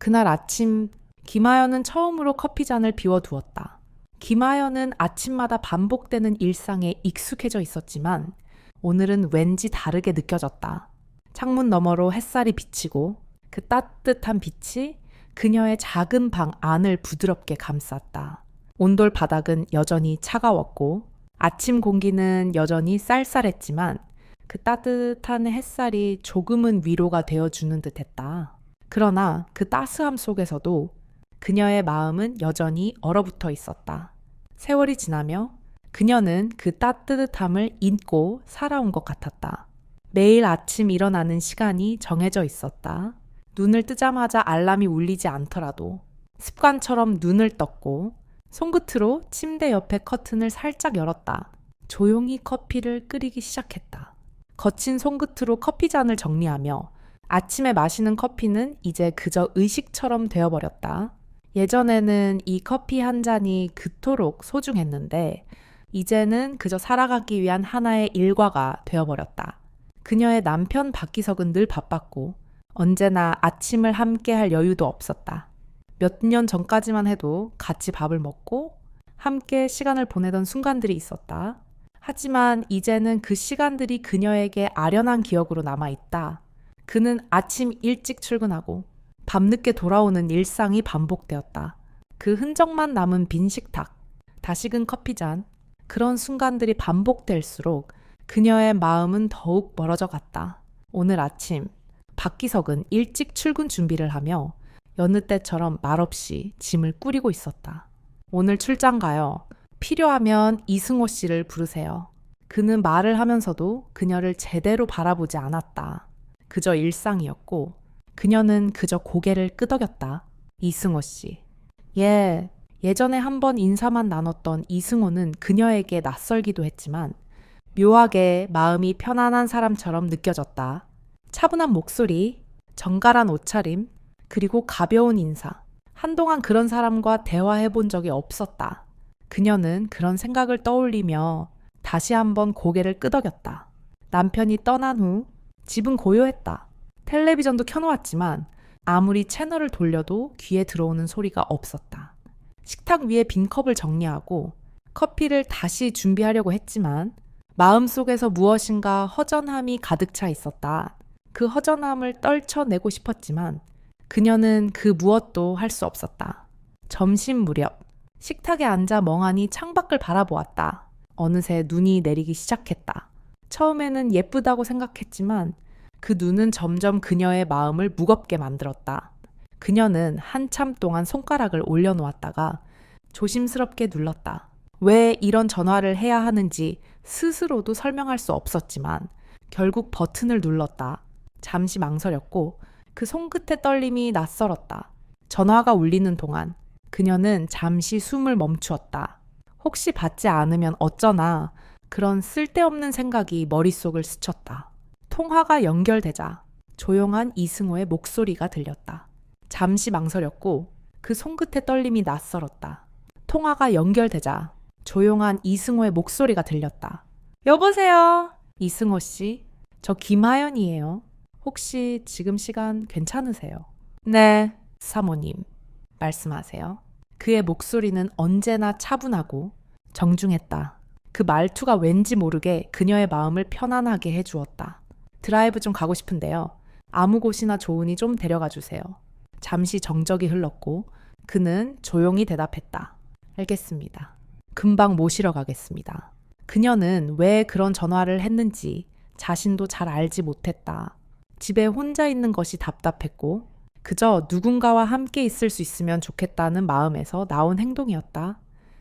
그날 아침 김하연은 처음으로 커피잔을 비워두었다. 김하연은 아침마다 반복되는 일상에 익숙해져 있었지만 오늘은 왠지 다르게 느껴졌다. 창문 너머로 햇살이 비치고 그 따뜻한 빛이 그녀의 작은 방 안을 부드럽게 감쌌다. 온돌 바닥은 여전히 차가웠고 아침 공기는 여전히 쌀쌀했지만 그 따뜻한 햇살이 조금은 위로가 되어주는 듯했다. 그러나 그 따스함 속에서도 그녀의 마음은 여전히 얼어붙어 있었다. 세월이 지나며 그녀는 그 따뜻함을 잊고 살아온 것 같았다. 매일 아침 일어나는 시간이 정해져 있었다. 눈을 뜨자마자 알람이 울리지 않더라도 습관처럼 눈을 떴고 손끝으로 침대 옆에 커튼을 살짝 열었다. 조용히 커피를 끓이기 시작했다. 거친 손끝으로 커피잔을 정리하며 아침에 마시는 커피는 이제 그저 의식처럼 되어버렸다. 예전에는 이 커피 한 잔이 그토록 소중했는데 이제는 그저 살아가기 위한 하나의 일과가 되어버렸다. 그녀의 남편 박기석은 늘 바빴고 언제나 아침을 함께 할 여유도 없었다. 몇 년 전까지만 해도 같이 밥을 먹고 함께 시간을 보내던 순간들이 있었다. 하지만 이제는 그 시간들이 그녀에게 아련한 기억으로 남아있다. 그는 아침 일찍 출근하고 밤늦게 돌아오는 일상이 반복되었다. 그 흔적만 남은 빈 식탁, 다식은 커피잔, 그런 순간들이 반복될수록 그녀의 마음은 더욱 멀어져 갔다. 오늘 아침 박기석은 일찍 출근 준비를 하며 여느 때처럼 말없이 짐을 꾸리고 있었다. 오늘 출장 가요. 필요하면 이승호 씨를 부르세요. 그는 말을 하면서도 그녀를 제대로 바라보지 않았다. 그저 일상이었고 그녀는 그저 고개를 끄덕였다. 이승호 씨. 예전에 한번 인사만 나눴던 이승호는 그녀에게 낯설기도 했지만 묘하게 마음이 편안한 사람처럼 느껴졌다. 차분한 목소리, 정갈한 옷차림, 그리고 가벼운 인사. 한동안 그런 사람과 대화해 본 적이 없었다. 그녀는 그런 생각을 떠올리며 다시 한번 고개를 끄덕였다. 남편이 떠난 후 집은 고요했다. 텔레비전도 켜놓았지만 아무리 채널을 돌려도 귀에 들어오는 소리가 없었다. 식탁 위에 빈 컵을 정리하고 커피를 다시 준비하려고 했지만 마음속에서 무엇인가 허전함이 가득 차 있었다. 그 허전함을 떨쳐내고 싶었지만 그녀는 그 무엇도 할 수 없었다. 점심 무렵 식탁에 앉아 멍하니 창밖을 바라보았다. 어느새 눈이 내리기 시작했다. 처음에는 예쁘다고 생각했지만 그 눈은 점점 그녀의 마음을 무겁게 만들었다. 그녀는 한참 동안 손가락을 올려놓았다가 조심스럽게 눌렀다. 왜 이런 전화를 해야 하는지 스스로도 설명할 수 없었지만 결국 버튼을 눌렀다. 잠시 망설였고 그 손끝의 떨림이 낯설었다. 전화가 울리는 동안 그녀는 잠시 숨을 멈추었다. 혹시 받지 않으면 어쩌나 그런 쓸데없는 생각이 머릿속을 스쳤다. 통화가 연결되자 조용한 이승호의 목소리가 들렸다. 잠시 망설였고 그 손끝의 떨림이 낯설었다. 통화가 연결되자 조용한 이승호의 목소리가 들렸다. 여보세요? 이승호 씨, 저 김하연이에요. 혹시 지금 시간 괜찮으세요? 네, 사모님. 말씀하세요. 그의 목소리는 언제나 차분하고 정중했다. 그 말투가 왠지 모르게 그녀의 마음을 편안하게 해주었다. 드라이브 좀 가고 싶은데요. 아무 곳이나 좋으니 좀 데려가 주세요. 잠시 정적이 흘렀고 그는 조용히 대답했다. 알겠습니다. 금방 모시러 가겠습니다. 그녀는 왜 그런 전화를 했는지 자신도 잘 알지 못했다. 집에 혼자 있는 것이 답답했고 그저 누군가와 함께 있을 수 있으면 좋겠다는 마음에서 나온 행동이었다.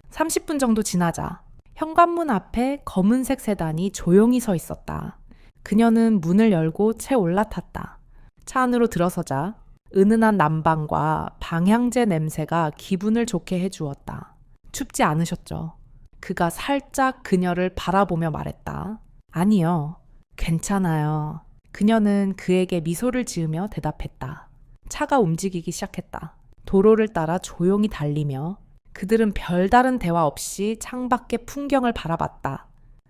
30분 정도 지나자 현관문 앞에 검은색 세단이 조용히 서 있었다. 그녀는 문을 열고 채 올라탔다. 차 안으로 들어서자 은은한 난방과 방향제 냄새가 기분을 좋게 해주었다. 춥지 않으셨죠? 그가 살짝 그녀를 바라보며 말했다. 아니요, 괜찮아요. 그녀는 그에게 미소를 지으며 대답했다. 차가 움직이기 시작했다. 도로를 따라 조용히 달리며 그들은 별다른 대화 없이 창밖의 풍경을 바라봤다.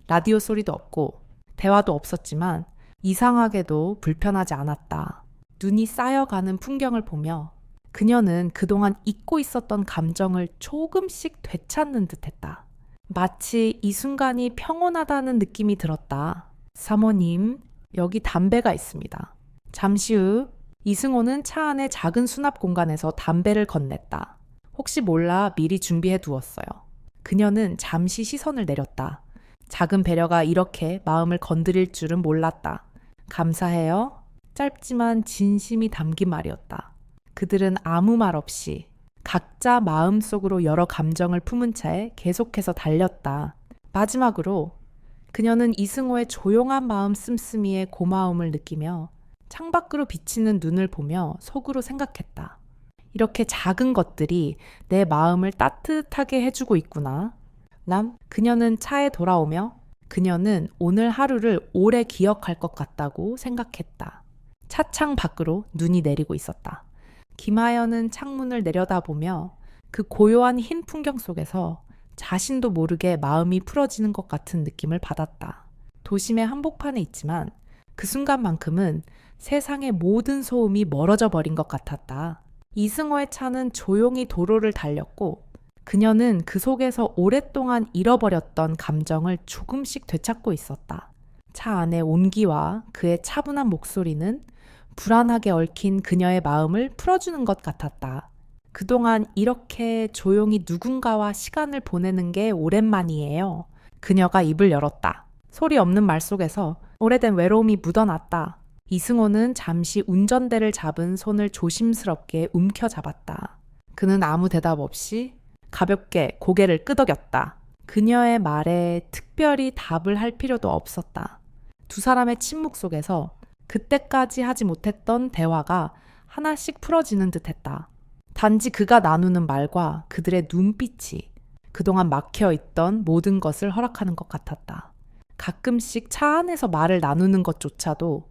라디오 소리도 없고 대화도 없었지만 이상하게도 불편하지 않았다. 눈이 쌓여가는 풍경을 보며 그녀는 그동안 잊고 있었던 감정을 조금씩 되찾는 듯했다. 마치 이 순간이 평온하다는 느낌이 들었다. 사모님, 여기 담배가 있습니다. 잠시 후 이승호는 차 안의 작은 수납 공간에서 담배를 건넸다. 혹시 몰라 미리 준비해 두었어요. 그녀는 잠시 시선을 내렸다. 작은 배려가 이렇게 마음을 건드릴 줄은 몰랐다. 감사해요. 짧지만 진심이 담긴 말이었다. 그들은 아무 말 없이 각자 마음속으로 여러 감정을 품은 채 계속해서 달렸다. 마지막으로 그녀는 이승호의 조용한 마음 씀씀이의 고마움을 느끼며 창밖으로 비치는 눈을 보며 속으로 생각했다. 이렇게 작은 것들이 내 마음을 따뜻하게 해주고 있구나. 그녀는 차에 돌아오며 그녀는 오늘 하루를 오래 기억할 것 같다고 생각했다. 차창 밖으로 눈이 내리고 있었다. 김하연은 창문을 내려다보며 그 고요한 흰 풍경 속에서 자신도 모르게 마음이 풀어지는 것 같은 느낌을 받았다. 도심의 한복판에 있지만 그 순간만큼은 세상의 모든 소음이 멀어져 버린 것 같았다. 이승호의 차는 조용히 도로를 달렸고 그녀는 그 속에서 오랫동안 잃어버렸던 감정을 조금씩 되찾고 있었다. 차 안의 온기와 그의 차분한 목소리는 불안하게 얽힌 그녀의 마음을 풀어주는 것 같았다. 그동안 이렇게 조용히 누군가와 시간을 보내는 게 오랜만이에요. 그녀가 입을 열었다. 소리 없는 말 속에서 오래된 외로움이 묻어났다. 이승호는 잠시 운전대를 잡은 손을 조심스럽게 움켜잡았다. 그는 아무 대답 없이 가볍게 고개를 끄덕였다. 그녀의 말에 특별히 답을 할 필요도 없었다. 두 사람의 침묵 속에서 그때까지 하지 못했던 대화가 하나씩 풀어지는 듯했다. 단지 그가 나누는 말과 그들의 눈빛이 그동안 막혀있던 모든 것을 허락하는 것 같았다. 가끔씩 차 안에서 말을 나누는 것조차도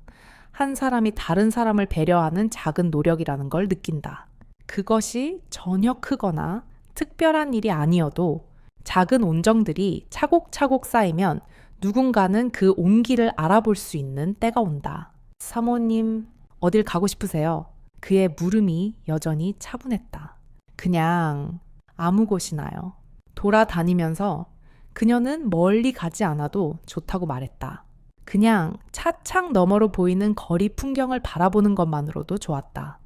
한 사람이 다른 사람을 배려하는 작은 노력이라는 걸 느낀다. 그것이 전혀 크거나 특별한 일이 아니어도 작은 온정들이 차곡차곡 쌓이면 누군가는 그 온기를 알아볼 수 있는 때가 온다. 사모님, 어딜 가고 싶으세요? 그의 물음이 여전히 차분했다. 그냥 아무 곳이나요. 돌아다니면서 그녀는 멀리 가지 않아도 좋다고 말했다. 그냥 차창 너머로 보이는 거리 풍경을 바라보는 것만으로도 좋았다.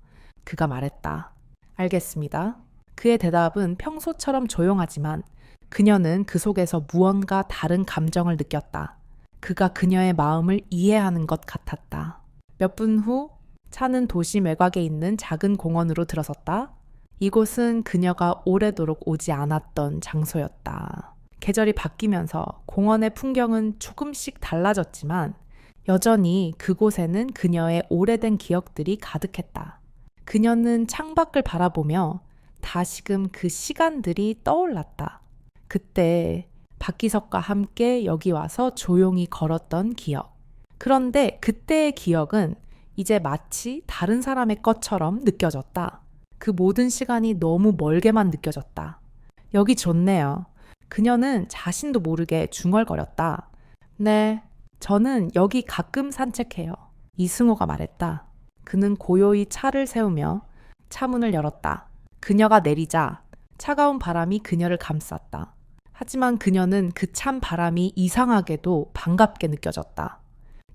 그가 말했다. 알겠습니다. 그의 대답은 평소처럼 조용하지만 그녀는 그 속에서 무언가 다른 감정을 느꼈다. 그가 그녀의 마음을 이해하는 것 같았다. 몇 분 후 차는 도시 외곽에 있는 작은 공원으로 들어섰다. 이곳은 그녀가 오래도록 오지 않았던 장소였다. 계절이 바뀌면서 공원의 풍경은 조금씩 달라졌지만 여전히 그곳에는 그녀의 오래된 기억들이 가득했다. 그녀는 창밖을 바라보며 다시금 그 시간들이 떠올랐다. 그때 박기석과 함께 여기 와서 조용히 걸었던 기억. 그런데 그때의 기억은 이제 마치 다른 사람의 것처럼 느껴졌다. 그 모든 시간이 너무 멀게만 느껴졌다. 여기 좋네요. 그녀는 자신도 모르게 중얼거렸다. 네, 저는 여기 가끔 산책해요. 이승호가 말했다. 그는 고요히 차를 세우며 차문을 열었다. 그녀가 내리자 차가운 바람이 그녀를 감쌌다. 하지만 그녀는 그 찬 바람이 이상하게도 반갑게 느껴졌다.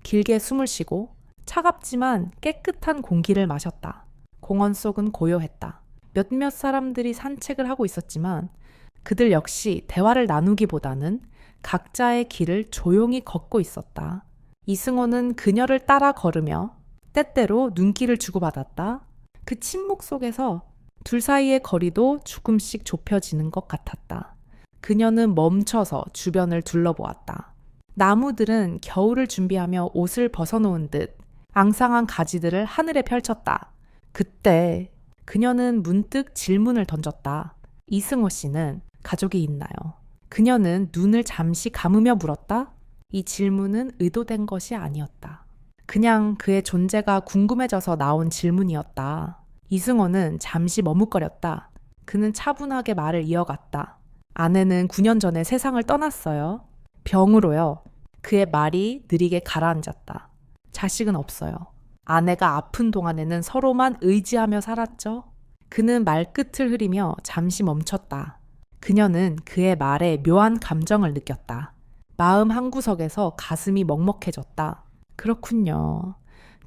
길게 숨을 쉬고 차갑지만 깨끗한 공기를 마셨다. 공원 속은 고요했다. 몇몇 사람들이 산책을 하고 있었지만 그들 역시 대화를 나누기보다는 각자의 길을 조용히 걷고 있었다. 이승호는 그녀를 따라 걸으며 때때로 눈길을 주고받았다. 그 침묵 속에서 둘 사이의 거리도 조금씩 좁혀지는 것 같았다. 그녀는 멈춰서 주변을 둘러보았다. 나무들은 겨울을 준비하며 옷을 벗어놓은 듯 앙상한 가지들을 하늘에 펼쳤다. 그때 그녀는 문득 질문을 던졌다. 이승호 씨는 가족이 있나요? 그녀는 눈을 잠시 감으며 물었다. 이 질문은 의도된 것이 아니었다. 그냥 그의 존재가 궁금해져서 나온 질문이었다. 이승호는 잠시 머뭇거렸다. 그는 차분하게 말을 이어갔다. 아내는 9년 전에 세상을 떠났어요. 병으로요. 그의 말이 느리게 가라앉았다. 자식은 없어요. 아내가 아픈 동안에는 서로만 의지하며 살았죠. 그는 말끝을 흐리며 잠시 멈췄다. 그녀는 그의 말에 묘한 감정을 느꼈다. 마음 한구석에서 가슴이 먹먹해졌다. 그렇군요.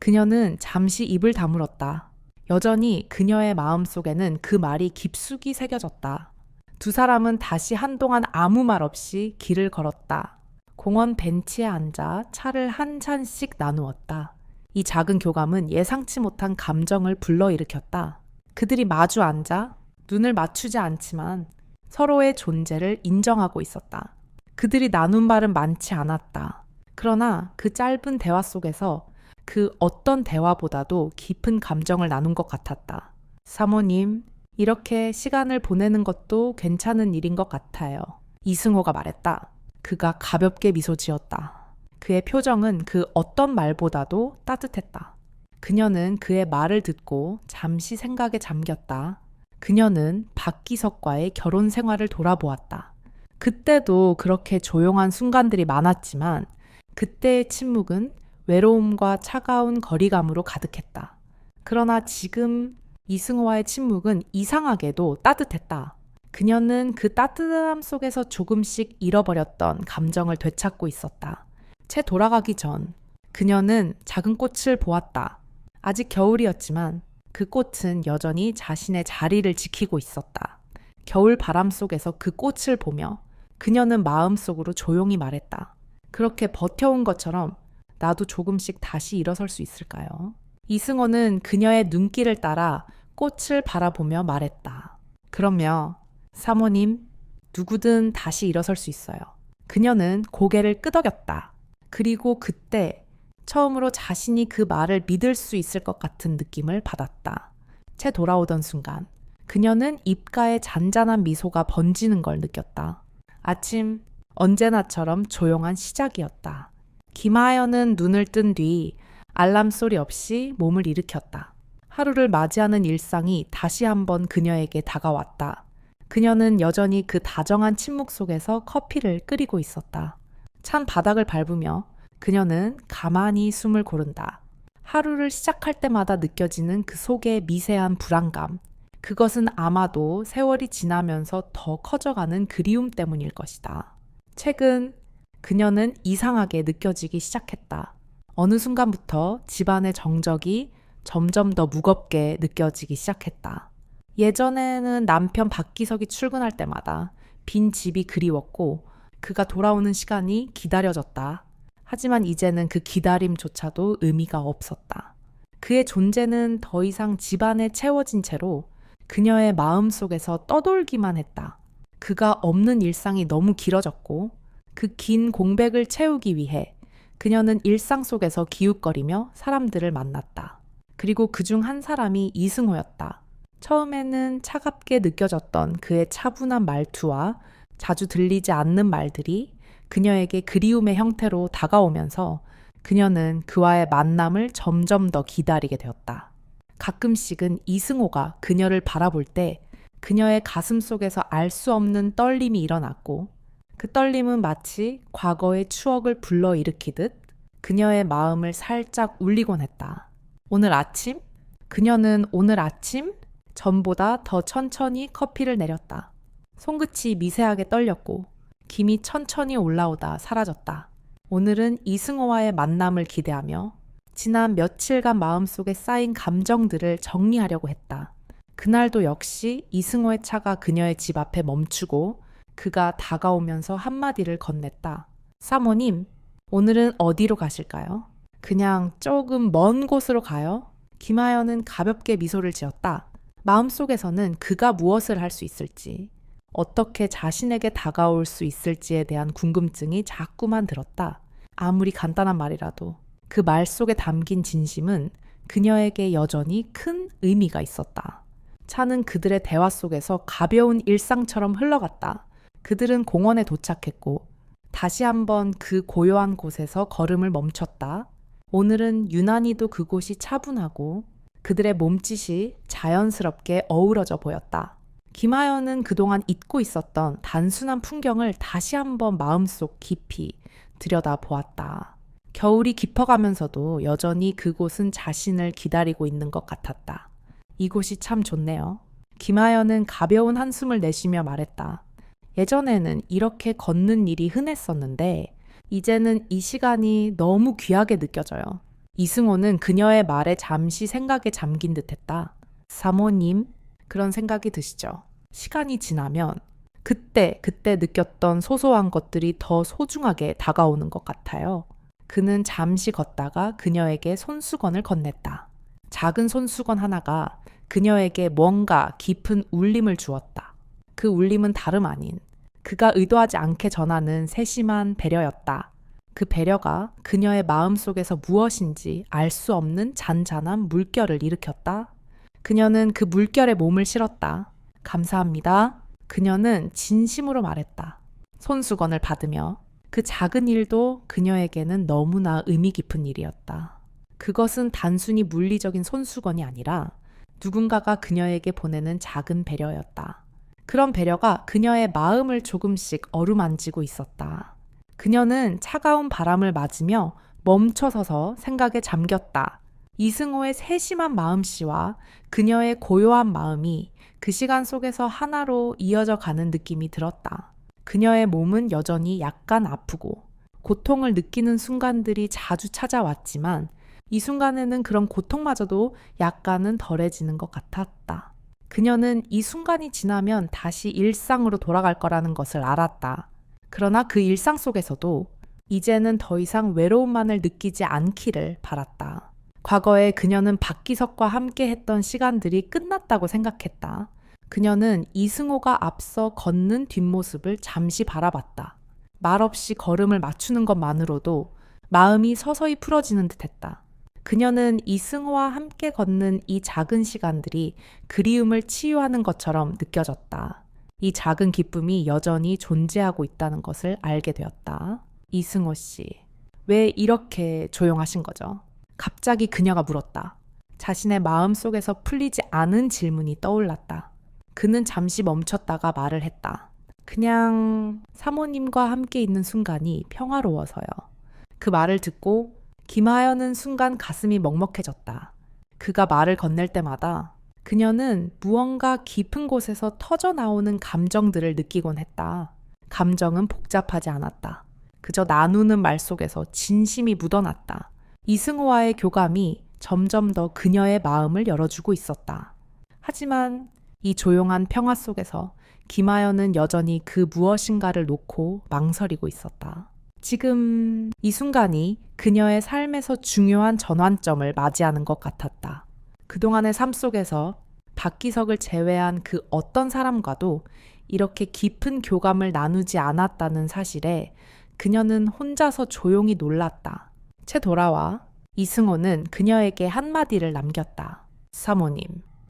그녀는 잠시 입을 다물었다. 여전히 그녀의 마음속에는 그 말이 깊숙이 새겨졌다. 두 사람은 다시 한동안 아무 말 없이 길을 걸었다. 공원 벤치에 앉아 차를 한 잔씩 나누었다. 이 작은 교감은 예상치 못한 감정을 불러일으켰다. 그들이 마주 앉아 눈을 맞추지 않지만 서로의 존재를 인정하고 있었다. 그들이 나눈 말은 많지 않았다. 그러나 그 짧은 대화 속에서 그 어떤 대화보다도 깊은 감정을 나눈 것 같았다. 사모님, 이렇게 시간을 보내는 것도 괜찮은 일인 것 같아요. 이승호가 말했다. 그가 가볍게 미소 지었다. 그의 표정은 그 어떤 말보다도 따뜻했다. 그녀는 그의 말을 듣고 잠시 생각에 잠겼다. 그녀는 박기석과의 결혼 생활을 돌아보았다. 그때도 그렇게 조용한 순간들이 많았지만 그때의 침묵은 외로움과 차가운 거리감으로 가득했다. 그러나 지금 이승호와의 침묵은 이상하게도 따뜻했다. 그녀는 그 따뜻함 속에서 조금씩 잃어버렸던 감정을 되찾고 있었다. 채 돌아가기 전 그녀는 작은 꽃을 보았다. 아직 겨울이었지만 그 꽃은 여전히 자신의 자리를 지키고 있었다. 겨울 바람 속에서 그 꽃을 보며 그녀는 마음속으로 조용히 말했다. 그렇게 버텨온 것처럼 나도 조금씩 다시 일어설 수 있을까요? 이승호는 그녀의 눈길을 따라 꽃을 바라보며 말했다. 그러며 사모님, 누구든 다시 일어설 수 있어요. 그녀는 고개를 끄덕였다. 그리고 그때 처음으로 자신이 그 말을 믿을 수 있을 것 같은 느낌을 받았다. 채 돌아오던 순간 그녀는 입가에 잔잔한 미소가 번지는 걸 느꼈다. 아침 언제나처럼 조용한 시작이었다. 김하연은 눈을 뜬 뒤 알람 소리 없이 몸을 일으켰다. 하루를 맞이하는 일상이 다시 한번 그녀에게 다가왔다. 그녀는 여전히 그 다정한 침묵 속에서 커피를 끓이고 있었다. 찬 바닥을 밟으며 그녀는 가만히 숨을 고른다. 하루를 시작할 때마다 느껴지는 그 속의 미세한 불안감. 그것은 아마도 세월이 지나면서 더 커져가는 그리움 때문일 것이다. 최근 그녀는 이상하게 느껴지기 시작했다. 어느 순간부터 집안의 정적이 점점 더 무겁게 느껴지기 시작했다. 예전에는 남편 박기석이 출근할 때마다 빈 집이 그리웠고 그가 돌아오는 시간이 기다려졌다. 하지만 이제는 그 기다림조차도 의미가 없었다. 그의 존재는 더 이상 집안에 채워진 채로 그녀의 마음속에서 떠돌기만 했다. 그가 없는 일상이 너무 길어졌고 그 긴 공백을 채우기 위해 그녀는 일상 속에서 기웃거리며 사람들을 만났다. 그리고 그중 한 사람이 이승호였다. 처음에는 차갑게 느껴졌던 그의 차분한 말투와 자주 들리지 않는 말들이 그녀에게 그리움의 형태로 다가오면서 그녀는 그와의 만남을 점점 더 기다리게 되었다. 가끔씩은 이승호가 그녀를 바라볼 때 그녀의 가슴 속에서 알 수 없는 떨림이 일어났고 그 떨림은 마치 과거의 추억을 불러일으키듯 그녀의 마음을 살짝 울리곤 했다. 오늘 아침? 그녀는 오늘 아침? 전보다 더 천천히 커피를 내렸다. 손끝이 미세하게 떨렸고 김이 천천히 올라오다 사라졌다. 오늘은 이승호와의 만남을 기대하며 지난 며칠간 마음속에 쌓인 감정들을 정리하려고 했다. 그날도 역시 이승호의 차가 그녀의 집 앞에 멈추고 그가 다가오면서 한마디를 건넸다. 사모님, 오늘은 어디로 가실까요? 그냥 조금 먼 곳으로 가요? 김하연은 가볍게 미소를 지었다. 마음속에서는 그가 무엇을 할 수 있을지, 어떻게 자신에게 다가올 수 있을지에 대한 궁금증이 자꾸만 들었다. 아무리 간단한 말이라도 그 말 속에 담긴 진심은 그녀에게 여전히 큰 의미가 있었다. 차는 그들의 대화 속에서 가벼운 일상처럼 흘러갔다. 그들은 공원에 도착했고 다시 한번 그 고요한 곳에서 걸음을 멈췄다. 오늘은 유난히도 그곳이 차분하고 그들의 몸짓이 자연스럽게 어우러져 보였다. 김하연은 그동안 잊고 있었던 단순한 풍경을 다시 한번 마음속 깊이 들여다보았다. 겨울이 깊어가면서도 여전히 그곳은 자신을 기다리고 있는 것 같았다. 이곳이 참 좋네요. 김하연은 가벼운 한숨을 내쉬며 말했다. 예전에는 이렇게 걷는 일이 흔했었는데 이제는 이 시간이 너무 귀하게 느껴져요. 이승호는 그녀의 말에 잠시 생각에 잠긴 듯했다. 사모님, 그런 생각이 드시죠? 시간이 지나면 그때 느꼈던 소소한 것들이 더 소중하게 다가오는 것 같아요. 그는 잠시 걷다가 그녀에게 손수건을 건넸다. 작은 손수건 하나가 그녀에게 뭔가 깊은 울림을 주었다. 그 울림은 다름 아닌 그가 의도하지 않게 전하는 세심한 배려였다. 그 배려가 그녀의 마음속에서 무엇인지 알 수 없는 잔잔한 물결을 일으켰다. 그녀는 그 물결에 몸을 실었다. 감사합니다. 그녀는 진심으로 말했다. 손수건을 받으며 그 작은 일도 그녀에게는 너무나 의미 깊은 일이었다. 그것은 단순히 물리적인 손수건이 아니라 누군가가 그녀에게 보내는 작은 배려였다. 그런 배려가 그녀의 마음을 조금씩 어루만지고 있었다. 그녀는 차가운 바람을 맞으며 멈춰서서 생각에 잠겼다. 이승호의 세심한 마음씨와 그녀의 고요한 마음이 그 시간 속에서 하나로 이어져 가는 느낌이 들었다. 그녀의 몸은 여전히 약간 아프고 고통을 느끼는 순간들이 자주 찾아왔지만 이 순간에는 그런 고통마저도 약간은 덜해지는 것 같았다. 그녀는 이 순간이 지나면 다시 일상으로 돌아갈 거라는 것을 알았다. 그러나 그 일상 속에서도 이제는 더 이상 외로움만을 느끼지 않기를 바랐다. 과거에 그녀는 박기석과 함께 했던 시간들이 끝났다고 생각했다. 그녀는 이승호가 앞서 걷는 뒷모습을 잠시 바라봤다. 말없이 걸음을 맞추는 것만으로도 마음이 서서히 풀어지는 듯했다. 그녀는 이승호와 함께 걷는 이 작은 시간들이 그리움을 치유하는 것처럼 느껴졌다. 이 작은 기쁨이 여전히 존재하고 있다는 것을 알게 되었다. 이승호 씨, 왜 이렇게 조용하신 거죠? 갑자기 그녀가 물었다. 자신의 마음속에서 풀리지 않은 질문이 떠올랐다. 그는 잠시 멈췄다가 말을 했다. 그냥 사모님과 함께 있는 순간이 평화로워서요. 그 말을 듣고 김하연은 순간 가슴이 먹먹해졌다. 그가 말을 건넬 때마다 그녀는 무언가 깊은 곳에서 터져나오는 감정들을 느끼곤 했다. 감정은 복잡하지 않았다. 그저 나누는 말 속에서 진심이 묻어났다. 이승호와의 교감이 점점 더 그녀의 마음을 열어주고 있었다. 하지만 이 조용한 평화 속에서 김하연은 여전히 그 무엇인가를 놓고 망설이고 있었다. 지금 이 순간이 그녀의 삶에서 중요한 전환점을 맞이하는 것 같았다. 그동안의 삶 속에서 박기석을 제외한 그 어떤 사람과도 이렇게 깊은 교감을 나누지 않았다는 사실에 그녀는 혼자서 조용히 놀랐다. 채 돌아와 이승호는 그녀에게 한마디를 남겼다. 사모님,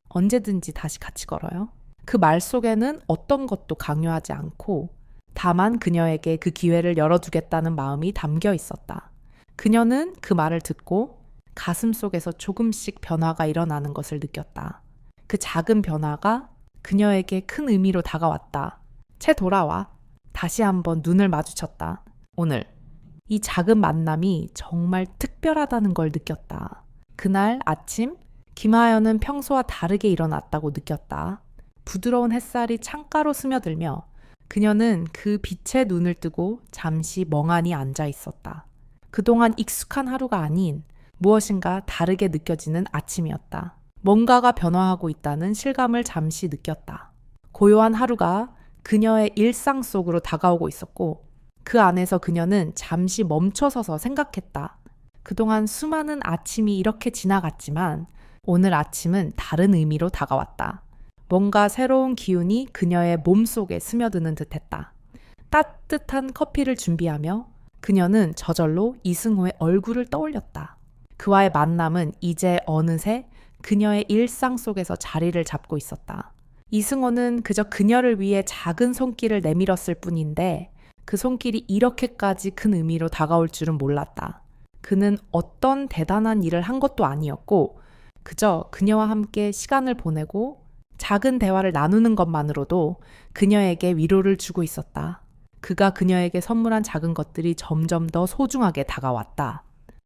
언제든지 다시 같이 걸어요. 그 말 속에는 어떤 것도 강요하지 않고 다만 그녀에게 그 기회를 열어두겠다는 마음이 담겨 있었다. 그녀는 그 말을 듣고 가슴 속에서 조금씩 변화가 일어나는 것을 느꼈다. 그 작은 변화가 그녀에게 큰 의미로 다가왔다. 채 돌아와 다시 한번 눈을 마주쳤다. 오늘 이 작은 만남이 정말 특별하다는 걸 느꼈다. 그날 아침 김하연은 평소와 다르게 일어났다고 느꼈다. 부드러운 햇살이 창가로 스며들며 그녀는 그 빛에 눈을 뜨고 잠시 멍하니 앉아 있었다. 그동안 익숙한 하루가 아닌 무엇인가 다르게 느껴지는 아침이었다. 뭔가가 변화하고 있다는 실감을 잠시 느꼈다. 고요한 하루가 그녀의 일상 속으로 다가오고 있었고 그 안에서 그녀는 잠시 멈춰서서 생각했다. 그동안 수많은 아침이 이렇게 지나갔지만 오늘 아침은 다른 의미로 다가왔다. 뭔가 새로운 기운이 그녀의 몸속에 스며드는 듯했다. 따뜻한 커피를 준비하며 그녀는 저절로 이승호의 얼굴을 떠올렸다. 그와의 만남은 이제 어느새 그녀의 일상 속에서 자리를 잡고 있었다. 이승호는 그저 그녀를 위해 작은 손길을 내밀었을 뿐인데 그 손길이 이렇게까지 큰 의미로 다가올 줄은 몰랐다. 그는 어떤 대단한 일을 한 것도 아니었고 그저 그녀와 함께 시간을 보내고 작은 대화를 나누는 것만으로도 그녀에게 위로를 주고 있었다. 그가 그녀에게 선물한 작은 것들이 점점 더 소중하게 다가왔다.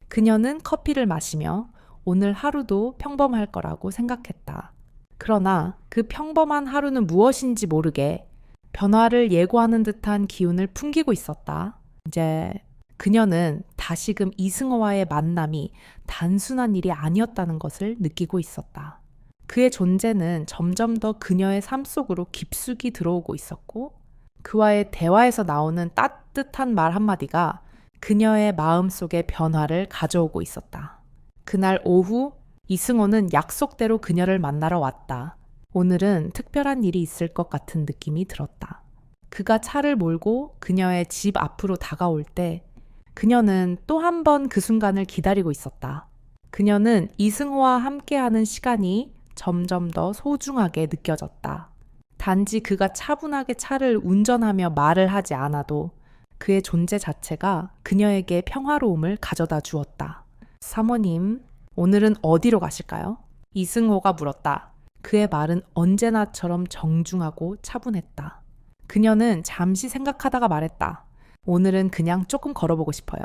그녀는 커피를 마시며 오늘 하루도 평범할 거라고 생각했다. 그러나 그 평범한 하루는 무엇인지 모르게 변화를 예고하는 듯한 기운을 풍기고 있었다. 이제 그녀는 다시금 이승호와의 만남이 단순한 일이 아니었다는 것을 느끼고 있었다. 그의 존재는 점점 더 그녀의 삶 속으로 깊숙이 들어오고 있었고, 그와의 대화에서 나오는 따뜻한 말 한마디가 그녀의 마음속에 변화를 가져오고 있었다. 그날 오후 이승호는 약속대로 그녀를 만나러 왔다. 오늘은 특별한 일이 있을 것 같은 느낌이 들었다. 그가 차를 몰고 그녀의 집 앞으로 다가올 때 그녀는 또 한 번 그 순간을 기다리고 있었다. 그녀는 이승호와 함께하는 시간이 점점 더 소중하게 느껴졌다. 단지 그가 차분하게 차를 운전하며 말을 하지 않아도 그의 존재 자체가 그녀에게 평화로움을 가져다 주었다. 사모님, 오늘은 어디로 가실까요? 이승호가 물었다. 그의 말은 언제나처럼 정중하고 차분했다. 그녀는 잠시 생각하다가 말했다. 오늘은 그냥 조금 걸어보고 싶어요.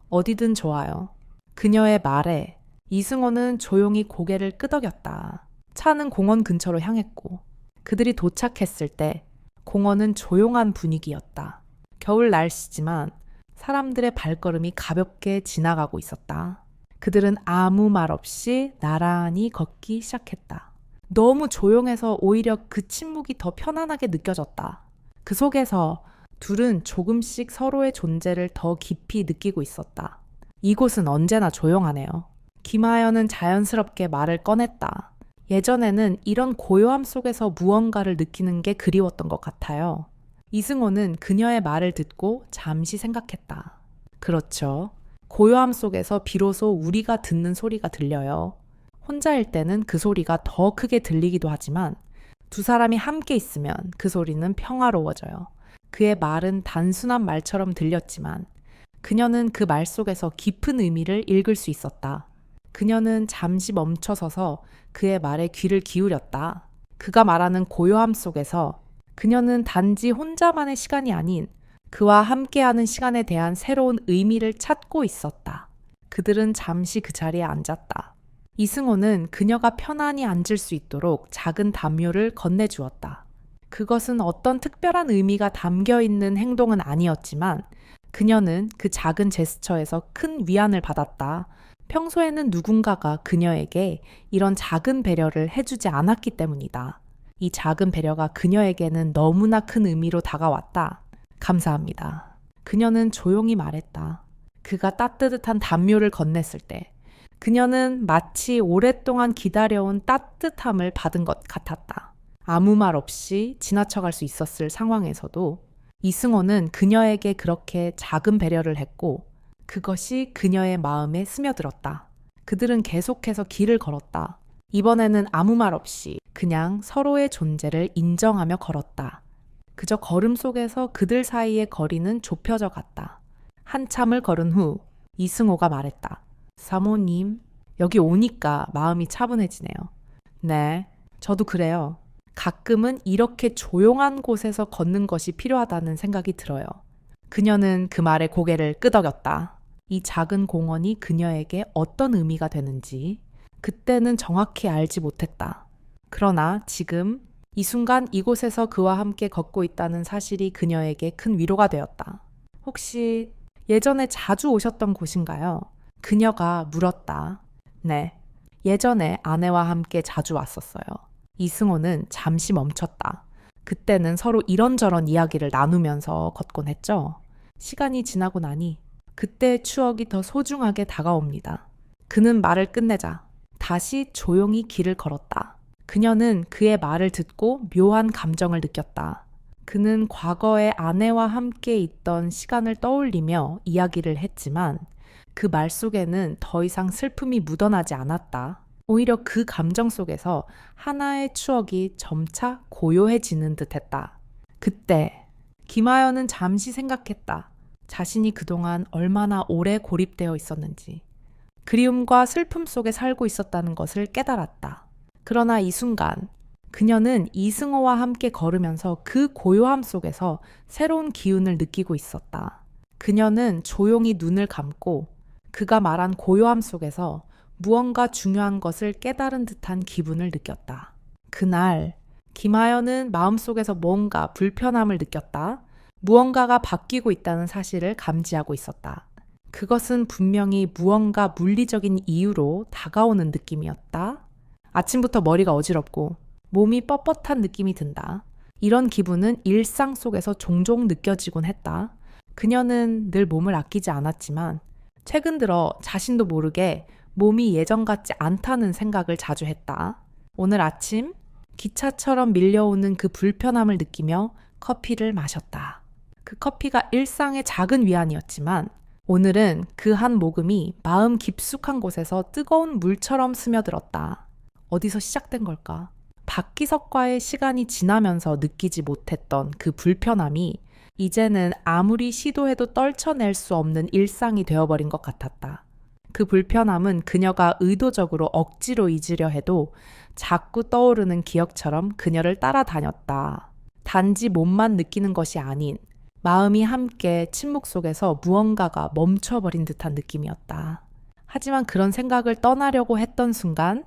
어디든 좋아요. 그녀의 말에 이승호는 조용히 고개를 끄덕였다. 차는 공원 근처로 향했고 그들이 도착했을 때 공원은 조용한 분위기였다. 겨울 날씨지만 사람들의 발걸음이 가볍게 지나가고 있었다. 그들은 아무 말 없이 나란히 걷기 시작했다. 너무 조용해서 오히려 그 침묵이 더 편안하게 느껴졌다. 그 속에서 둘은 조금씩 서로의 존재를 더 깊이 느끼고 있었다. 이곳은 언제나 조용하네요. 김하연은 자연스럽게 말을 꺼냈다. 예전에는 이런 고요함 속에서 무언가를 느끼는 게 그리웠던 것 같아요. 이승호는 그녀의 말을 듣고 잠시 생각했다. 그렇죠. 고요함 속에서 비로소 우리가 듣는 소리가 들려요. 혼자일 때는 그 소리가 더 크게 들리기도 하지만 두 사람이 함께 있으면 그 소리는 평화로워져요. 그의 말은 단순한 말처럼 들렸지만 그녀는 그 말 속에서 깊은 의미를 읽을 수 있었다. 그녀는 잠시 멈춰서서 그의 말에 귀를 기울였다. 그가 말하는 고요함 속에서 그녀는 단지 혼자만의 시간이 아닌 그와 함께하는 시간에 대한 새로운 의미를 찾고 있었다. 그들은 잠시 그 자리에 앉았다. 이승호는 그녀가 편안히 앉을 수 있도록 작은 담요를 건네주었다. 그것은 어떤 특별한 의미가 담겨 있는 행동은 아니었지만 그녀는 그 작은 제스처에서 큰 위안을 받았다. 평소에는 누군가가 그녀에게 이런 작은 배려를 해주지 않았기 때문이다. 이 작은 배려가 그녀에게는 너무나 큰 의미로 다가왔다. 감사합니다. 그녀는 조용히 말했다. 그가 따뜻한 담요를 건넸을 때 그녀는 마치 오랫동안 기다려온 따뜻함을 받은 것 같았다. 아무 말 없이 지나쳐갈 수 있었을 상황에서도 이승호는 그녀에게 그렇게 작은 배려를 했고 그것이 그녀의 마음에 스며들었다. 그들은 계속해서 길을 걸었다. 이번에는 아무 말 없이 그냥 서로의 존재를 인정하며 걸었다. 그저 걸음 속에서 그들 사이의 거리는 좁혀져 갔다. 한참을 걸은 후 이승호가 말했다. 사모님, 여기 오니까 마음이 차분해지네요. 네, 저도 그래요. 가끔은 이렇게 조용한 곳에서 걷는 것이 필요하다는 생각이 들어요. 그녀는 그 말에 고개를 끄덕였다. 이 작은 공원이 그녀에게 어떤 의미가 되는지 그때는 정확히 알지 못했다. 그러나 지금 이 순간 이곳에서 그와 함께 걷고 있다는 사실이 그녀에게 큰 위로가 되었다. 혹시 예전에 자주 오셨던 곳인가요? 그녀가 물었다. 네, 예전에 아내와 함께 자주 왔었어요. 이승호는 잠시 멈췄다. 그때는 서로 이런저런 이야기를 나누면서 걷곤 했죠. 시간이 지나고 나니 그때의 추억이 더 소중하게 다가옵니다. 그는 말을 끝내자 다시 조용히 길을 걸었다. 그녀는 그의 말을 듣고 묘한 감정을 느꼈다. 그는 과거에 아내와 함께 있던 시간을 떠올리며 이야기를 했지만 그 말 속에는 더 이상 슬픔이 묻어나지 않았다. 오히려 그 감정 속에서 하나의 추억이 점차 고요해지는 듯했다. 그때 김하연은 잠시 생각했다. 자신이 그동안 얼마나 오래 고립되어 있었는지, 그리움과 슬픔 속에 살고 있었다는 것을 깨달았다. 그러나 이 순간 그녀는 이승호와 함께 걸으면서 그 고요함 속에서 새로운 기운을 느끼고 있었다. 그녀는 조용히 눈을 감고 그가 말한 고요함 속에서 무언가 중요한 것을 깨달은 듯한 기분을 느꼈다. 그날 김하연은 마음속에서 뭔가 불편함을 느꼈다. 무언가가 바뀌고 있다는 사실을 감지하고 있었다. 그것은 분명히 무언가 물리적인 이유로 다가오는 느낌이었다. 아침부터 머리가 어지럽고 몸이 뻣뻣한 느낌이 든다. 이런 기분은 일상 속에서 종종 느껴지곤 했다. 그녀는 늘 몸을 아끼지 않았지만 최근 들어 자신도 모르게 몸이 예전 같지 않다는 생각을 자주 했다. 오늘 아침 기차처럼 밀려오는 그 불편함을 느끼며 커피를 마셨다. 그 커피가 일상의 작은 위안이었지만 오늘은 그 한 모금이 마음 깊숙한 곳에서 뜨거운 물처럼 스며들었다. 어디서 시작된 걸까? 박기석과의 시간이 지나면서 느끼지 못했던 그 불편함이 이제는 아무리 시도해도 떨쳐낼 수 없는 일상이 되어버린 것 같았다. 그 불편함은 그녀가 의도적으로 억지로 잊으려 해도 자꾸 떠오르는 기억처럼 그녀를 따라다녔다. 단지 몸만 느끼는 것이 아닌 마음이 함께 침묵 속에서 무언가가 멈춰버린 듯한 느낌이었다. 하지만 그런 생각을 떠나려고 했던 순간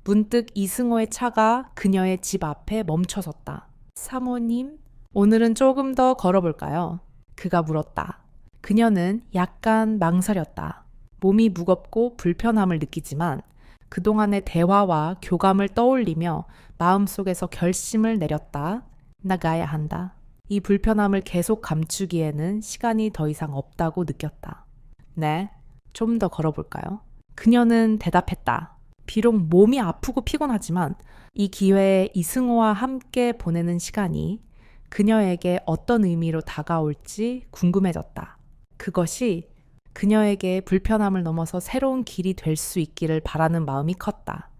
문득 이승호의 차가 그녀의 집 앞에 멈춰섰다. 사모님, 오늘은 조금 더 걸어볼까요? 그가 물었다. 그녀는 약간 망설였다. 몸이 무겁고 불편함을 느끼지만 그동안의 대화와 교감을 떠올리며 마음속에서 결심을 내렸다. 나가야 한다. 이 불편함을 계속 감추기에는 시간이 더 이상 없다고 느꼈다. 네, 좀 더 걸어볼까요? 그녀는 대답했다. 비록 몸이 아프고 피곤하지만 이 기회에 이승호와 함께 보내는 시간이 그녀에게 어떤 의미로 다가올지 궁금해졌다. 그것이 그녀에게 불편함을 넘어서 새로운 길이 될 수 있기를 바라는 마음이 컸다.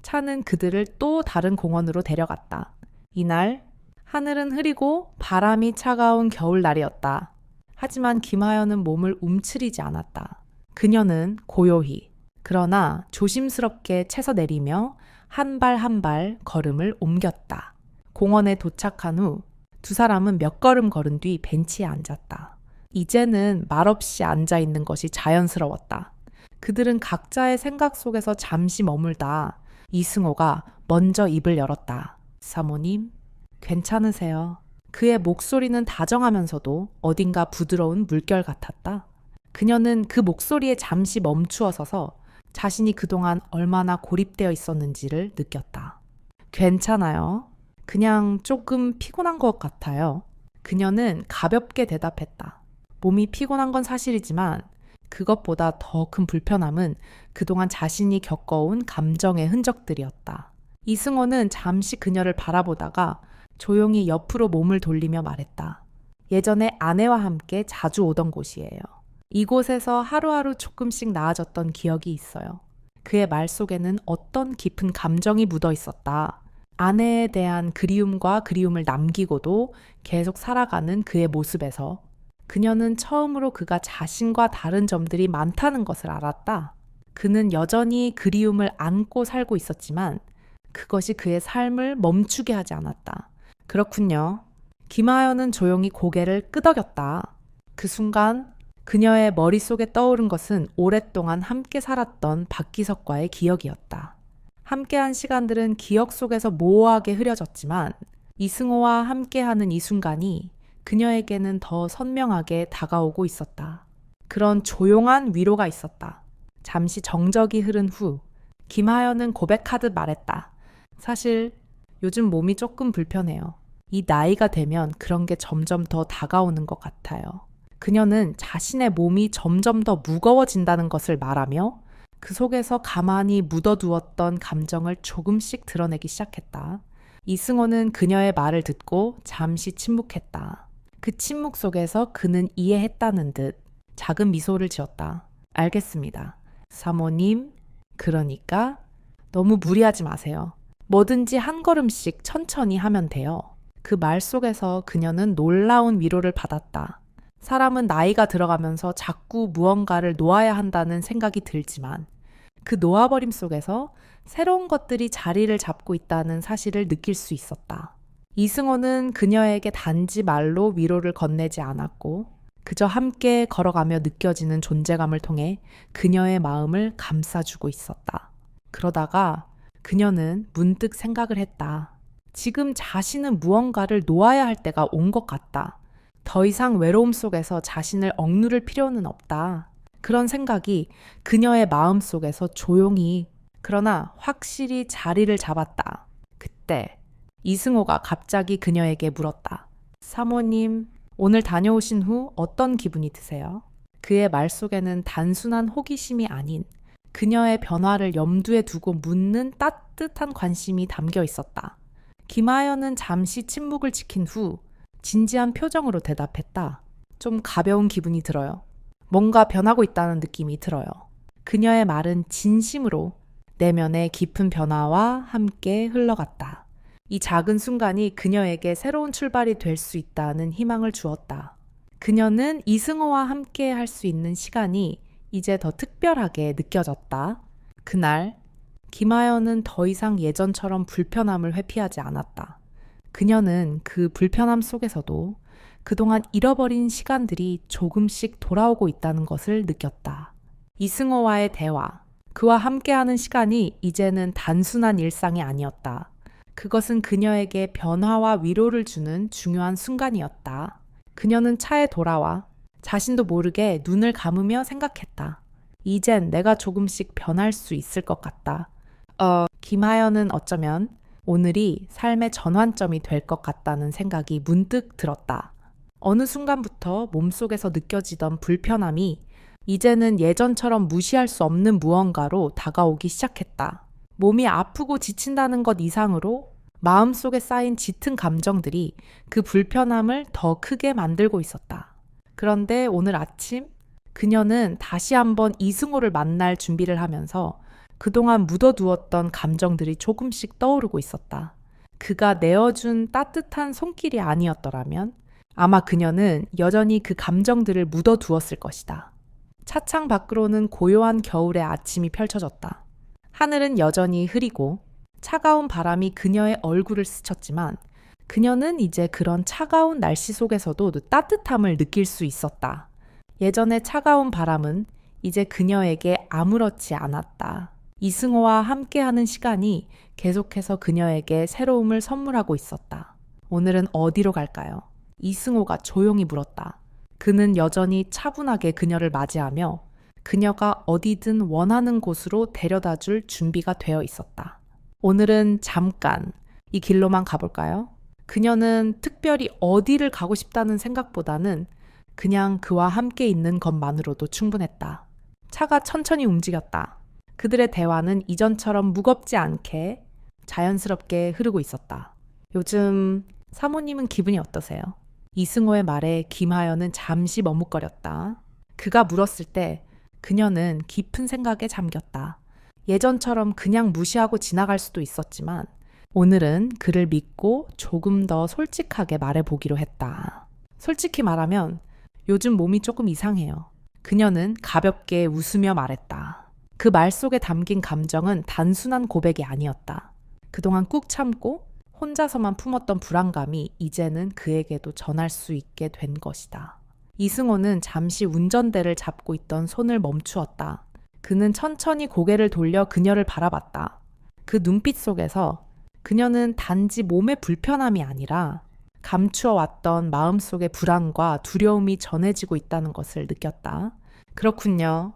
차는 그들을 또 다른 공원으로 데려갔다. 이날 하늘은 흐리고 바람이 차가운 겨울날이었다. 하지만 김하연은 몸을 움츠리지 않았다. 그녀는 고요히 그러나 조심스럽게 채서 내리며 한 발 한 발 걸음을 옮겼다. 공원에 도착한 후 두 사람은 몇 걸음 걸은 뒤 벤치에 앉았다. 이제는 말없이 앉아 있는 것이 자연스러웠다. 그들은 각자의 생각 속에서 잠시 머물다 이승호가 먼저 입을 열었다. 사모님, 괜찮으세요? 그의 목소리는 다정하면서도 어딘가 부드러운 물결 같았다. 그녀는 그 목소리에 잠시 멈추어 서서 자신이 그동안 얼마나 고립되어 있었는지를 느꼈다. 괜찮아요. 그냥 조금 피곤한 것 같아요. 그녀는 가볍게 대답했다. 몸이 피곤한 건 사실이지만 그것보다 더 큰 불편함은 그동안 자신이 겪어온 감정의 흔적들이었다. 이승호는 잠시 그녀를 바라보다가 조용히 옆으로 몸을 돌리며 말했다. 예전에 아내와 함께 자주 오던 곳이에요. 이곳에서 하루하루 조금씩 나아졌던 기억이 있어요. 그의 말 속에는 어떤 깊은 감정이 묻어 있었다. 아내에 대한 그리움과 그리움을 남기고도 계속 살아가는 그의 모습에서 그녀는 처음으로 그가 자신과 다른 점들이 많다는 것을 알았다. 그는 여전히 그리움을 안고 살고 있었지만 그것이 그의 삶을 멈추게 하지 않았다. 그렇군요. 김하연은 조용히 고개를 끄덕였다. 그 순간 그녀의 머릿속에 떠오른 것은 오랫동안 함께 살았던 박기석과의 기억이었다. 함께한 시간들은 기억 속에서 모호하게 흐려졌지만 이승호와 함께하는 이 순간이 그녀에게는 더 선명하게 다가오고 있었다. 그런 조용한 위로가 있었다. 잠시 정적이 흐른 후 김하연은 고백하듯 말했다. 사실 요즘 몸이 조금 불편해요. 이 나이가 되면 그런 게 점점 더 다가오는 것 같아요. 그녀는 자신의 몸이 점점 더 무거워진다는 것을 말하며 그 속에서 가만히 묻어두었던 감정을 조금씩 드러내기 시작했다. 이승호는 그녀의 말을 듣고 잠시 침묵했다. 그 침묵 속에서 그는 이해했다는 듯 작은 미소를 지었다. 알겠습니다. 사모님, 그러니까 너무 무리하지 마세요. 뭐든지 한 걸음씩 천천히 하면 돼요. 그 말 속에서 그녀는 놀라운 위로를 받았다. 사람은 나이가 들어가면서 자꾸 무언가를 놓아야 한다는 생각이 들지만 그 놓아버림 속에서 새로운 것들이 자리를 잡고 있다는 사실을 느낄 수 있었다. 이승호는 그녀에게 단지 말로 위로를 건네지 않았고 그저 함께 걸어가며 느껴지는 존재감을 통해 그녀의 마음을 감싸주고 있었다. 그러다가 그녀는 문득 생각을 했다. 지금 자신은 무언가를 놓아야 할 때가 온 것 같다. 더 이상 외로움 속에서 자신을 억누를 필요는 없다. 그런 생각이 그녀의 마음 속에서 조용히 그러나 확실히 자리를 잡았다. 그때 이승호가 갑자기 그녀에게 물었다. 사모님, 오늘 다녀오신 후 어떤 기분이 드세요? 그의 말 속에는 단순한 호기심이 아닌 그녀의 변화를 염두에 두고 묻는 따뜻한 관심이 담겨 있었다. 김하연은 잠시 침묵을 지킨 후 진지한 표정으로 대답했다. 좀 가벼운 기분이 들어요. 뭔가 변하고 있다는 느낌이 들어요. 그녀의 말은 진심으로 내면의 깊은 변화와 함께 흘러갔다. 이 작은 순간이 그녀에게 새로운 출발이 될 수 있다는 희망을 주었다. 그녀는 이승호와 함께 할 수 있는 시간이 이제 더 특별하게 느껴졌다. 그날 김하연은 더 이상 예전처럼 불편함을 회피하지 않았다. 그녀는 그 불편함 속에서도 그동안 잃어버린 시간들이 조금씩 돌아오고 있다는 것을 느꼈다. 이승호와의 대화, 그와 함께하는 시간이 이제는 단순한 일상이 아니었다. 그것은 그녀에게 변화와 위로를 주는 중요한 순간이었다. 그녀는 차에 돌아와 자신도 모르게 눈을 감으며 생각했다. 이젠 내가 조금씩 변할 수 있을 것 같다. 김하연은 어쩌면 오늘이 삶의 전환점이 될 것 같다는 생각이 문득 들었다. 어느 순간부터 몸속에서 느껴지던 불편함이 이제는 예전처럼 무시할 수 없는 무언가로 다가오기 시작했다. 몸이 아프고 지친다는 것 이상으로 마음속에 쌓인 짙은 감정들이 그 불편함을 더 크게 만들고 있었다. 그런데 오늘 아침 그녀는 다시 한번 이승호를 만날 준비를 하면서 그동안 묻어두었던 감정들이 조금씩 떠오르고 있었다. 그가 내어준 따뜻한 손길이 아니었더라면 아마 그녀는 여전히 그 감정들을 묻어두었을 것이다. 차창 밖으로는 고요한 겨울의 아침이 펼쳐졌다. 하늘은 여전히 흐리고 차가운 바람이 그녀의 얼굴을 스쳤지만 그녀는 이제 그런 차가운 날씨 속에서도 따뜻함을 느낄 수 있었다. 예전의 차가운 바람은 이제 그녀에게 아무렇지 않았다. 이승호와 함께하는 시간이 계속해서 그녀에게 새로움을 선물하고 있었다. 오늘은 어디로 갈까요? 이승호가 조용히 물었다. 그는 여전히 차분하게 그녀를 맞이하며 그녀가 어디든 원하는 곳으로 데려다 줄 준비가 되어 있었다. 오늘은 잠깐 이 길로만 가볼까요? 그녀는 특별히 어디를 가고 싶다는 생각보다는 그냥 그와 함께 있는 것만으로도 충분했다. 차가 천천히 움직였다. 그들의 대화는 이전처럼 무겁지 않게 자연스럽게 흐르고 있었다. 요즘 사모님은 기분이 어떠세요? 이승호의 말에 김하연은 잠시 머뭇거렸다. 그가 물었을 때 그녀는 깊은 생각에 잠겼다. 예전처럼 그냥 무시하고 지나갈 수도 있었지만 오늘은 그를 믿고 조금 더 솔직하게 말해보기로 했다. 솔직히 말하면 요즘 몸이 조금 이상해요. 그녀는 가볍게 웃으며 말했다. 그 말 속에 담긴 감정은 단순한 고백이 아니었다. 그동안 꾹 참고 혼자서만 품었던 불안감이 이제는 그에게도 전할 수 있게 된 것이다. 이승호는 잠시 운전대를 잡고 있던 손을 멈추었다. 그는 천천히 고개를 돌려 그녀를 바라봤다. 그 눈빛 속에서 그녀는 단지 몸의 불편함이 아니라 감추어왔던 마음속의 불안과 두려움이 전해지고 있다는 것을 느꼈다. 그렇군요.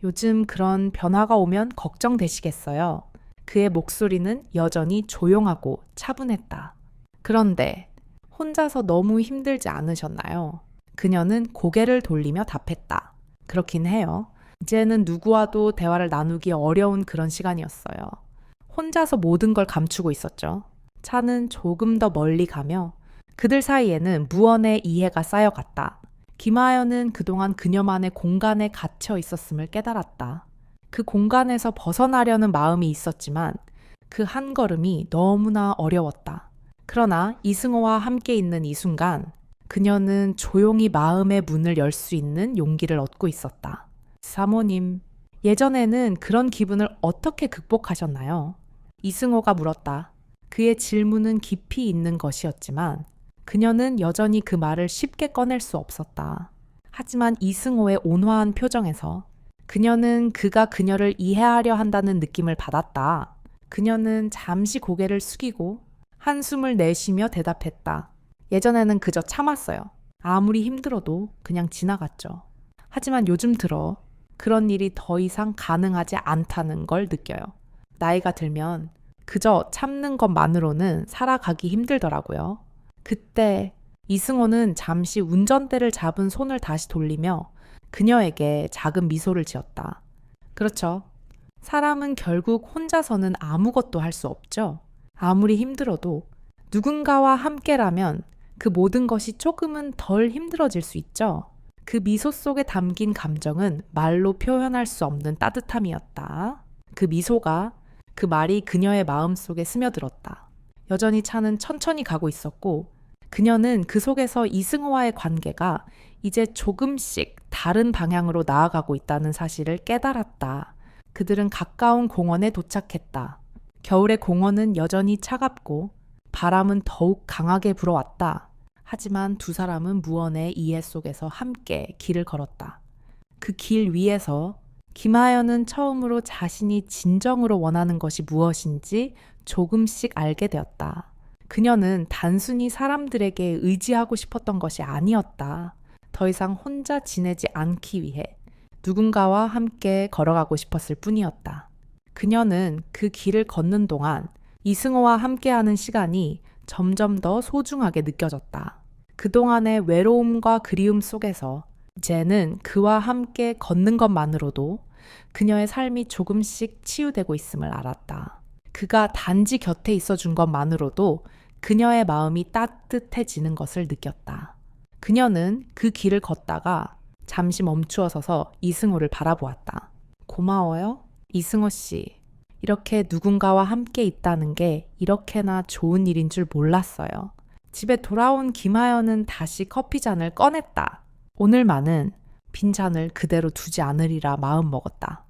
요즘 그런 변화가 오면 걱정되시겠어요. 그의 목소리는 여전히 조용하고 차분했다. 그런데 혼자서 너무 힘들지 않으셨나요? 그녀는 고개를 돌리며 답했다. 그렇긴 해요. 이제는 누구와도 대화를 나누기 어려운 그런 시간이었어요. 혼자서 모든 걸 감추고 있었죠. 차는 조금 더 멀리 가며 그들 사이에는 무언의 이해가 쌓여갔다. 김하연은 그동안 그녀만의 공간에 갇혀 있었음을 깨달았다. 그 공간에서 벗어나려는 마음이 있었지만 그 한 걸음이 너무나 어려웠다. 그러나 이승호와 함께 있는 이 순간 그녀는 조용히 마음의 문을 열 수 있는 용기를 얻고 있었다. 사모님, 예전에는 그런 기분을 어떻게 극복하셨나요? 이승호가 물었다. 그의 질문은 깊이 있는 것이었지만 그녀는 여전히 그 말을 쉽게 꺼낼 수 없었다. 하지만 이승호의 온화한 표정에서 그녀는 그가 그녀를 이해하려 한다는 느낌을 받았다. 그녀는 잠시 고개를 숙이고 한숨을 내쉬며 대답했다. 예전에는 그저 참았어요. 아무리 힘들어도 그냥 지나갔죠. 하지만 요즘 들어 그런 일이 더 이상 가능하지 않다는 걸 느껴요. 나이가 들면 그저 참는 것만으로는 살아가기 힘들더라고요. 그때 이승호는 잠시 운전대를 잡은 손을 다시 돌리며 그녀에게 작은 미소를 지었다. 그렇죠. 사람은 결국 혼자서는 아무것도 할 수 없죠. 아무리 힘들어도 누군가와 함께라면 그 모든 것이 조금은 덜 힘들어질 수 있죠. 그 미소 속에 담긴 감정은 말로 표현할 수 없는 따뜻함이었다. 그 미소가, 그 말이 그녀의 마음속에 스며들었다. 여전히 차는 천천히 가고 있었고 그녀는 그 속에서 이승호와의 관계가 이제 조금씩 다른 방향으로 나아가고 있다는 사실을 깨달았다. 그들은 가까운 공원에 도착했다. 겨울의 공원은 여전히 차갑고 바람은 더욱 강하게 불어왔다. 하지만 두 사람은 무언의 이해 속에서 함께 길을 걸었다. 그 길 위에서 김하연은 처음으로 자신이 진정으로 원하는 것이 무엇인지 조금씩 알게 되었다. 그녀는 단순히 사람들에게 의지하고 싶었던 것이 아니었다. 더 이상 혼자 지내지 않기 위해 누군가와 함께 걸어가고 싶었을 뿐이었다. 그녀는 그 길을 걷는 동안 이승호와 함께하는 시간이 점점 더 소중하게 느껴졌다. 그동안의 외로움과 그리움 속에서 이제는 그와 함께 걷는 것만으로도 그녀의 삶이 조금씩 치유되고 있음을 알았다. 그가 단지 곁에 있어준 것만으로도 그녀의 마음이 따뜻해지는 것을 느꼈다. 그녀는 그 길을 걷다가 잠시 멈추어 서서 이승호를 바라보았다. 고마워요, 이승호 씨. 이렇게 누군가와 함께 있다는 게 이렇게나 좋은 일인 줄 몰랐어요. 집에 돌아온 김하연은 다시 커피잔을 꺼냈다. 오늘만은 빈잔을 그대로 두지 않으리라 마음먹었다.